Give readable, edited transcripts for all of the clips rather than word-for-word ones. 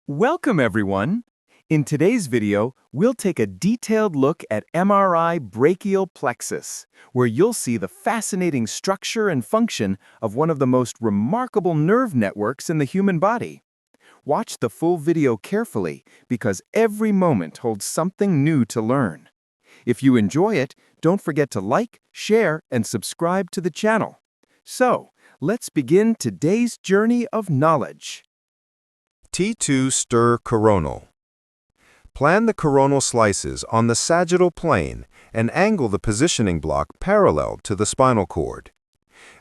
Welcome, everyone! In today's video, we'll take a detailed look at MRI Brachial Plexus, where you'll see the fascinating structure and function of one of the most remarkable nerve networks in the human body. Watch the full video carefully, because every moment holds something new to learn. If you enjoy it, don't forget to like, share, and subscribe to the channel. So, let's begin today's journey of knowledge. T2 Stir Coronal. Plan the coronal slices on the sagittal plane and angle the positioning block parallel to the spinal cord.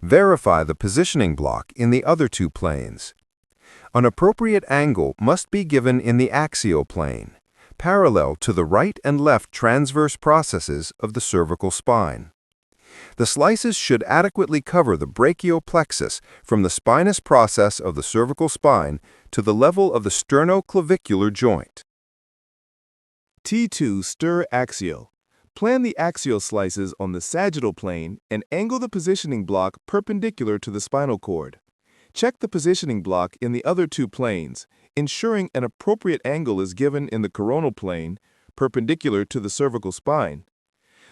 Verify the positioning block in the other two planes. An appropriate angle must be given in the axial plane, parallel to the right and left transverse processes of the cervical spine. The slices should adequately cover the brachial plexus from the spinous process of the cervical spine to the level of the sternoclavicular joint. T2 Stir Axial. Plan the axial slices on the sagittal plane and angle the positioning block perpendicular to the spinal cord. Check the positioning block in the other two planes, ensuring an appropriate angle is given in the coronal plane, perpendicular to the cervical spine.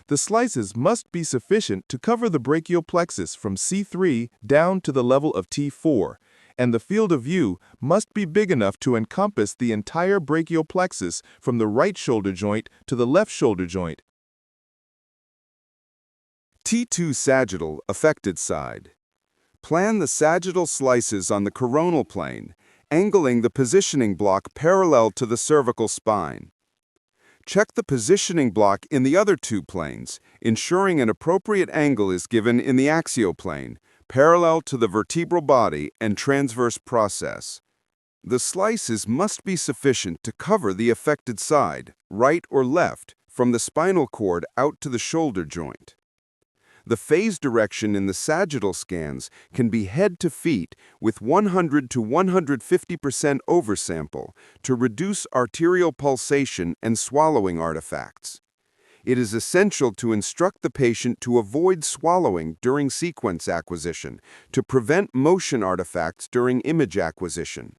The slices must be sufficient to cover the brachial plexus from C3 down to the level of T4, and the field of view must be big enough to encompass the entire brachial plexus from the right shoulder joint to the left shoulder joint. T2 Sagittal, affected side. Plan the sagittal slices on the coronal plane, angling the positioning block parallel to the cervical spine. Check the positioning block in the other two planes, ensuring an appropriate angle is given in the axial plane, parallel to the vertebral body and transverse process. The slices must be sufficient to cover the affected side, right or left, from the spinal cord out to the shoulder joint. The phase direction in the sagittal scans can be head to feet with 100 to 150% oversample to reduce arterial pulsation and swallowing artifacts. It is essential to instruct the patient to avoid swallowing during sequence acquisition to prevent motion artifacts during image acquisition.